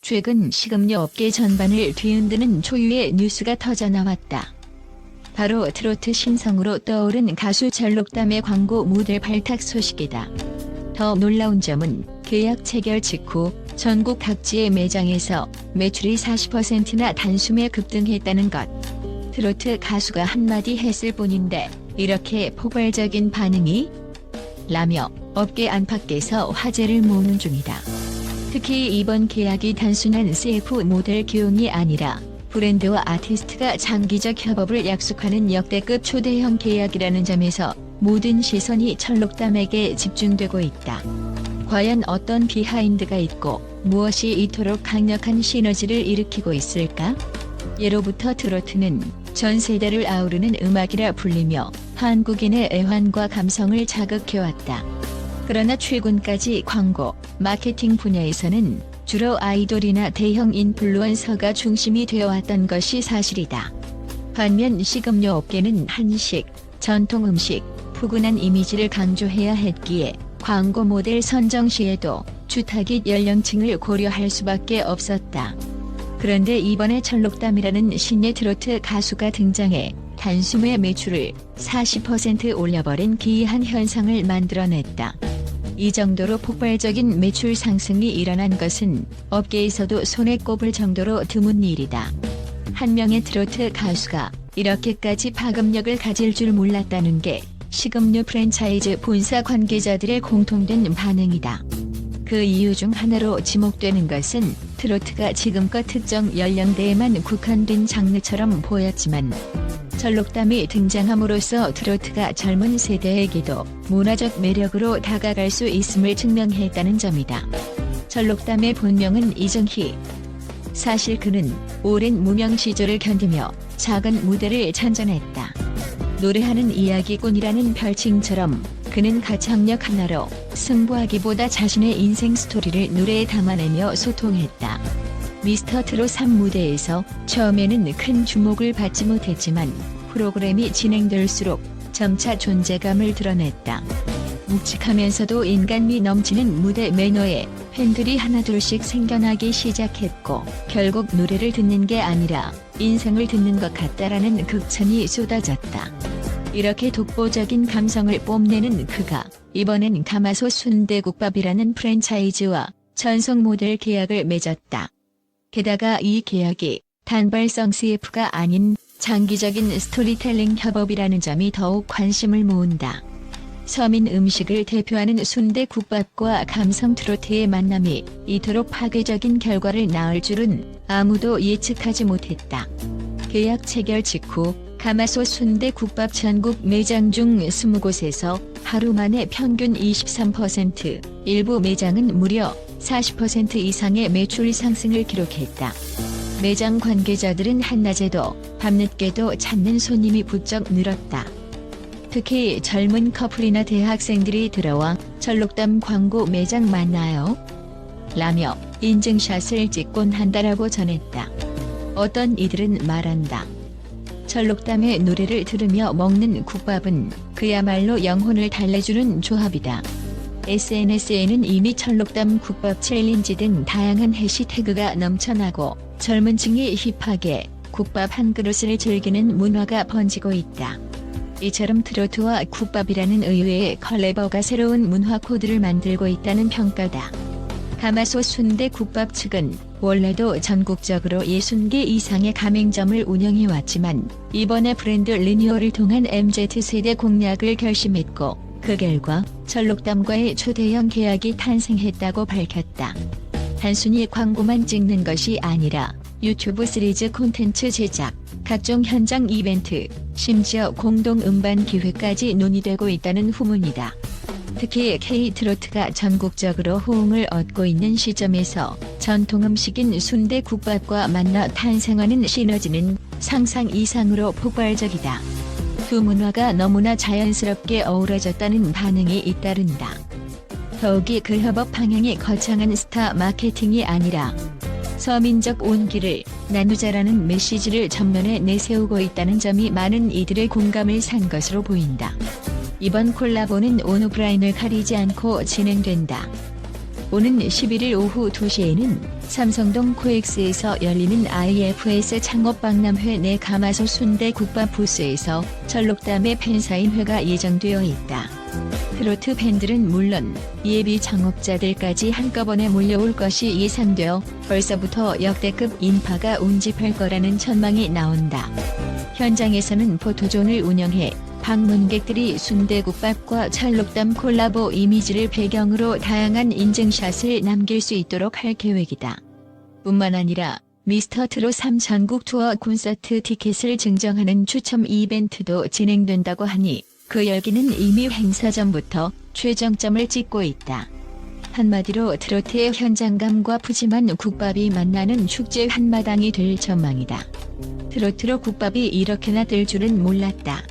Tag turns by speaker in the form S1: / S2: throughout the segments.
S1: 최근 식음료 업계 전반을 뒤흔드는 초유의 뉴스가 터져나왔다. 바로 트로트 신성으로 떠오른 가수 전록담의 광고 모델 발탁 소식이다. 더 놀라운 점은 계약 체결 직후 전국 각지의 매장에서 매출이 40%나 단숨에 급등했다는 것. 트로트 가수가 한마디 했을 뿐인데 이렇게 폭발적인 반응이? 라며 업계 안팎에서 화제를 모으는 중이다. 특히 이번 계약이 단순한 CF 모델 기용이 아니라 브랜드와 아티스트가 장기적 협업을 약속하는 역대급 초대형 계약이라는 점에서 모든 시선이 전록담에게 집중되고 있다. 과연 어떤 비하인드가 있고 무엇이 이토록 강력한 시너지를 일으키고 있을까? 예로부터 트로트는 전 세대를 아우르는 음악이라 불리며 한국인의 애환과 감성을 자극해왔다. 그러나 최근까지 광고, 마케팅 분야에서는 주로 아이돌이나 대형 인플루언서가 중심이 되어왔던 것이 사실이다. 반면 식음료 업계는 한식, 전통 음식, 푸근한 이미지를 강조해야 했기에 광고 모델 선정 시에도 주타깃 연령층을 고려할 수밖에 없었다. 그런데 이번에 전록담이라는 신예 트로트 가수가 등장해 단숨에 매출을 40% 올려버린 기이한 현상을 만들어냈다. 이 정도로 폭발적인 매출 상승이 일어난 것은 업계에서도 손에 꼽을 정도로 드문 일이다. 한 명의 트로트 가수가 이렇게까지 파급력을 가질 줄 몰랐다는 게 식음료 프랜차이즈 본사 관계자들의 공통된 반응이다. 그 이유 중 하나로 지목되는 것은 트로트가 지금껏 특정 연령대에만 국한된 장르처럼 보였지만 전록담이 등장함으로써 트로트가 젊은 세대에게도 문화적 매력으로 다가갈 수 있음을 증명했다는 점이다. 전록담의 본명은 이정희. 사실 그는 오랜 무명 시절을 견디며 작은 무대를 천전했다. 노래하는 이야기꾼이라는 별칭처럼 그는 가창력 하나로 승부하기보다 자신의 인생 스토리를 노래에 담아내며 소통했다. 미스터 트롯 3 무대에서 처음에는 큰 주목을 받지 못했지만 프로그램이 진행될수록 점차 존재감을 드러냈다. 묵직하면서도 인간미 넘치는 무대 매너에 팬들이 하나둘씩 생겨나기 시작했고 결국 노래를 듣는 게 아니라 인생을 듣는 것 같다라는 극찬이 쏟아졌다. 이렇게 독보적인 감성을 뽐내는 그가 이번엔 가마솥 순대국밥이라는 프랜차이즈와 전속 모델 계약을 맺었다. 게다가 이 계약이 단발성 CF가 아닌 장기적인 스토리텔링 협업이라는 점이 더욱 관심을 모은다. 서민 음식을 대표하는 순대국밥과 감성 트로트의 만남이 이토록 파괴적인 결과를 낳을 줄은 아무도 예측하지 못했다. 계약 체결 직후 가마솥 순대국밥 전국 매장 중 20곳에서 하루 만에 평균 23%, 일부 매장은 무려 40% 이상의 매출 상승을 기록했다. 매장 관계자들은 한낮에도 밤늦게도 찾는 손님이 부쩍 늘었다. 특히 젊은 커플이나 대학생들이 들어와 전록담 광고 매장 맞나요? 라며 인증샷을 찍곤 한다라고 전했다. 어떤 이들은 말한다. 전록담의 노래를 들으며 먹는 국밥은 그야말로 영혼을 달래주는 조합이다. SNS에는 이미 전록담 국밥 챌린지 등 다양한 해시태그가 넘쳐나고 젊은 층이 힙하게 국밥 한 그릇을 즐기는 문화가 번지고 있다. 이처럼 트로트와 국밥이라는 의외의 컬래버가 새로운 문화 코드를 만들고 있다는 평가다. 가마솥 순대국밥 측은 원래도 전국적으로 60개 이상의 가맹점을 운영해왔지만 이번에 브랜드 리뉴얼을 통한 MZ세대 공략을 결심했고 그 결과 전록담과의 초대형 계약이 탄생했다고 밝혔다. 단순히 광고만 찍는 것이 아니라 유튜브 시리즈 콘텐츠 제작, 각종 현장 이벤트, 심지어 공동 음반 기획까지 논의되고 있다는 후문이다. 특히 K-트로트가 전국적으로 호응을 얻고 있는 시점에서 전통 음식인 순대국밥과 만나 탄생하는 시너지는 상상 이상으로 폭발적이다. 두 문화가 너무나 자연스럽게 어우러졌다는 반응이 잇따른다. 더욱이 그 협업 방향이 거창한 스타 마케팅이 아니라 서민적 온기를 나누자라는 메시지를 전면에 내세우고 있다는 점이 많은 이들의 공감을 산 것으로 보인다. 이번 콜라보는 온 오프라인을 가리지 않고 진행된다. 오는 11일 오후 2시에는 삼성동 코엑스에서 열리는 IFS 창업박람회 내 가마솥 순대국밥 부스에서 철록담의 팬사인회가 예정되어 있다. 트로트 팬들은 물론 예비 창업자들까지 한꺼번에 몰려올 것이 예상되어 벌써부터 역대급 인파가 운집할 거라는 전망이 나온다. 현장에서는 포토존을 운영해 방문객들이 순대국밥과 철록담 콜라보 이미지를 배경으로 다양한 인증샷을 남길 수 있도록 할 계획이다. 뿐만 아니라 미스터트롯 3 전국 투어 콘서트 티켓을 증정하는 추첨 이벤트도 진행된다고 하니 그 열기는 이미 행사 전부터 최정점을 찍고 있다. 한마디로 트로트의 현장감과 푸짐한 국밥이 만나는 축제 한마당이 될 전망이다. 트로트로 국밥이 이렇게나 뜰 줄은 몰랐다.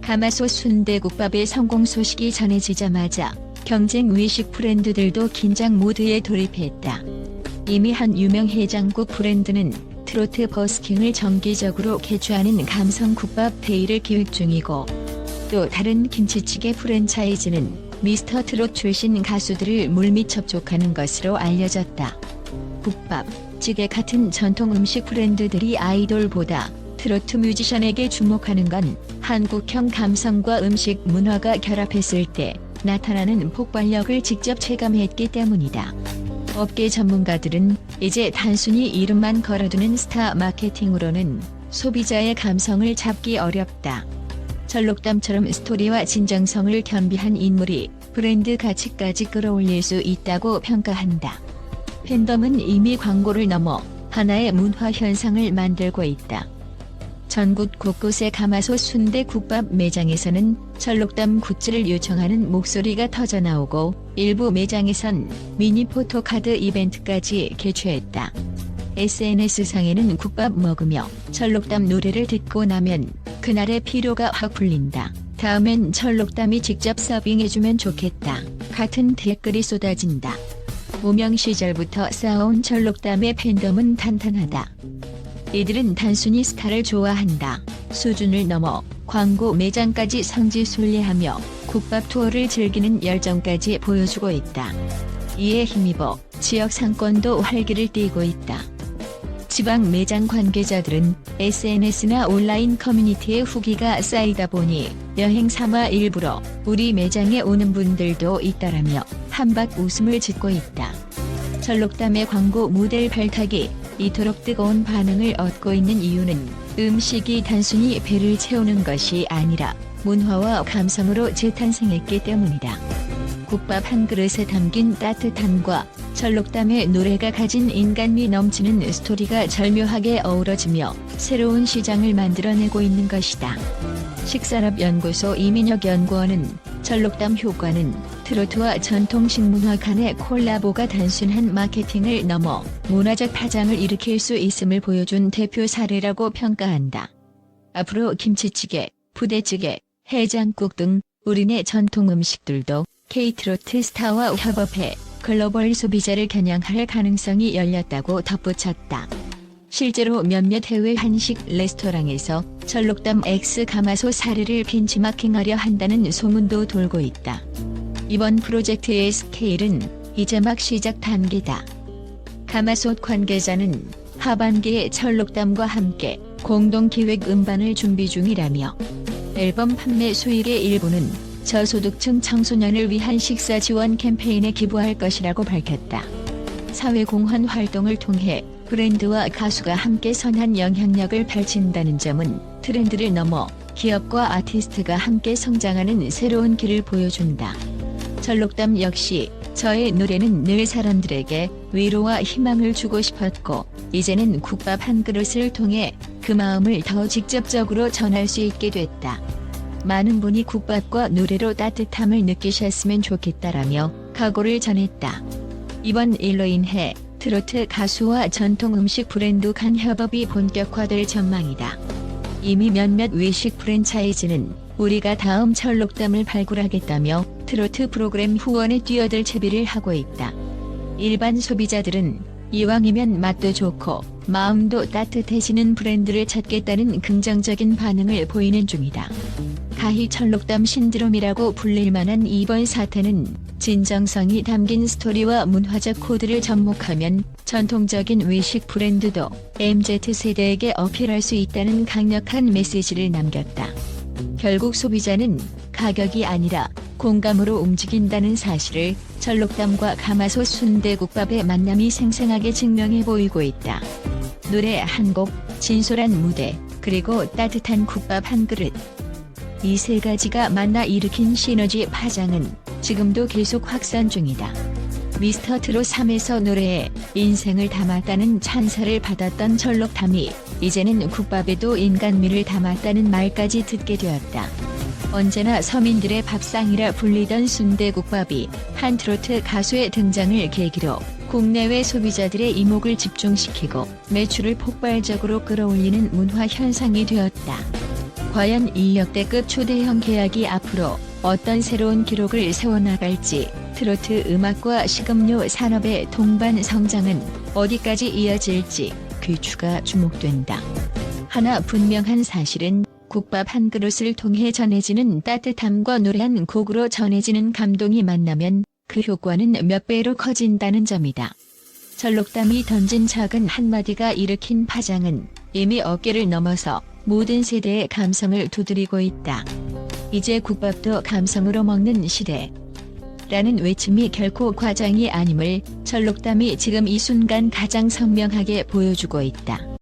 S1: 가마솥 순대국밥의 성공 소식이 전해지자마자 경쟁 외식 브랜드들도 긴장 모드에 돌입했다. 이미 한 유명 해장국 브랜드는 트로트 버스킹을 정기적으로 개최하는 감성국밥 데이를 기획 중이고, 또 다른 김치찌개 프랜차이즈는 미스터트롯 출신 가수들을 물밑 접촉하는 것으로 알려졌다. 국밥, 찌개 같은 전통 음식 브랜드들이 아이돌보다 트로트 뮤지션에게 주목하는 건 한국형 감성과 음식 문화가 결합했을 때 나타나는 폭발력을 직접 체감했기 때문이다. 업계 전문가들은 이제 단순히 이름만 걸어두는 스타 마케팅으로는 소비자의 감성을 잡기 어렵다. 철록담처럼 스토리와 진정성을 겸비한 인물이 브랜드 가치까지 끌어올릴 수 있다고 평가한다. 팬덤은 이미 광고를 넘어 하나의 문화 현상을 만들고 있다. 전국 곳곳의 가마솥 순대국밥 매장에서는 철록담 굿즈를 요청하는 목소리가 터져나오고, 일부 매장에선 미니 포토카드 이벤트까지 개최했다. SNS상에는 국밥 먹으며 철록담 노래를 듣고 나면 그날의 피로가 확 풀린다. 다음엔 철록담이 직접 서빙해주면 좋겠다. 같은 댓글이 쏟아진다. 무명 시절부터 쌓아온 철록담의 팬덤은 탄탄하다. 이들은 단순히 스타를 좋아한다 수준을 넘어 광고 매장까지 성지순례하며 국밥 투어를 즐기는 열정까지 보여주고 있다. 이에 힘입어 지역 상권도 활기를 띠고 있다. 지방 매장 관계자들은 SNS나 온라인 커뮤니티에 후기가 쌓이다 보니 여행 삼아 일부러 우리 매장에 오는 분들도 있다라며 한박 웃음을 짓고 있다. 철록담의 광고 모델 발탁이 이토록 뜨거운 반응을 얻고 있는 이유는 음식이 단순히 배를 채우는 것이 아니라 문화와 감성으로 재탄생했기 때문이다. 국밥 한 그릇에 담긴 따뜻함과 철록담의 노래가 가진 인간미 넘치는 스토리가 절묘하게 어우러지며 새로운 시장을 만들어내고 있는 것이다. 식산업연구소 이민혁 연구원은 철록담 효과는 트로트와 전통식 문화 간의 콜라보가 단순한 마케팅을 넘어 문화적 파장을 일으킬 수 있음을 보여준 대표 사례라고 평가한다. 앞으로 김치찌개, 부대찌개, 해장국 등 우리네 전통 음식들도 K-트로트 스타와 협업해 글로벌 소비자를 겨냥할 가능성이 열렸다고 덧붙였다. 실제로 몇몇 해외 한식 레스토랑에서 철록담 X 가마솥 사례를 벤치마킹하려 한다는 소문도 돌고 있다. 이번 프로젝트의 스케일은 이제 막 시작 단계다. 가마솥 관계자는 하반기에 철록담과 함께 공동기획 음반을 준비 중이라며, 앨범 판매 수익의 일부는 저소득층 청소년을 위한 식사 지원 캠페인에 기부할 것이라고 밝혔다. 사회공헌 활동을 통해 브랜드와 가수가 함께 선한 영향력을 펼친다는 점은 트렌드를 넘어 기업과 아티스트가 함께 성장하는 새로운 길을 보여준다. 철록담 역시 저의 노래는 늘 사람들에게 위로와 희망을 주고 싶었고, 이제는 국밥 한 그릇을 통해 그 마음을 더 직접적으로 전할 수 있게 됐다. 많은 분이 국밥과 노래로 따뜻함을 느끼셨으면 좋겠다라며 각오를 전했다. 이번 일로 인해 트로트 가수와 전통 음식 브랜드 간 협업이 본격화될 전망이다. 이미 몇몇 외식 프랜차이즈는 우리가 다음 철록담을 발굴하겠다며 트로트 프로그램 후원에 뛰어들 채비를 하고 있다. 일반 소비자들은 이왕이면 맛도 좋고 마음도 따뜻해지는 브랜드를 찾겠다는 긍정적인 반응을 보이는 중이다. 가히 철록담 신드롬이라고 불릴 만한 이번 사태는 진정성이 담긴 스토리와 문화적 코드를 접목하면 전통적인 외식 브랜드도 MZ세대에게 어필할 수 있다는 강력한 메시지를 남겼다. 결국 소비자는 가격이 아니라 공감으로 움직인다는 사실을 철록담과 가마솥 순대국밥의 만남이 생생하게 증명해 보이고 있다. 노래 한 곡, 진솔한 무대, 그리고 따뜻한 국밥 한 그릇. 이 세 가지가 만나 일으킨 시너지 파장은 지금도 계속 확산 중이다. 미스터 트롯 3에서 노래에 인생을 담았다는 찬사를 받았던 철록담이 이제는 국밥에도 인간미를 담았다는 말까지 듣게 되었다. 언제나 서민들의 밥상이라 불리던 순대국밥이 한 트로트 가수의 등장을 계기로 국내외 소비자들의 이목을 집중시키고 매출을 폭발적으로 끌어올리는 문화 현상이 되었다. 과연 이 역대급 초대형 계약이 앞으로 어떤 새로운 기록을 세워나갈지, 트로트 음악과 식음료 산업의 동반 성장은 어디까지 이어질지 귀추가 주목된다. 하나 분명한 사실은 국밥 한 그릇을 통해 전해지는 따뜻함과 노래 한 곡으로 전해지는 감동이 만나면 그 효과는 몇 배로 커진다는 점이다. 철록담이 던진 작은 한마디가 일으킨 파장은 이미 어깨를 넘어서 모든 세대의 감성을 두드리고 있다. 이제 국밥도 감성으로 먹는 시대. 라는 외침이 결코 과장이 아님을 철록담이 지금 이 순간 가장 선명하게 보여주고 있다.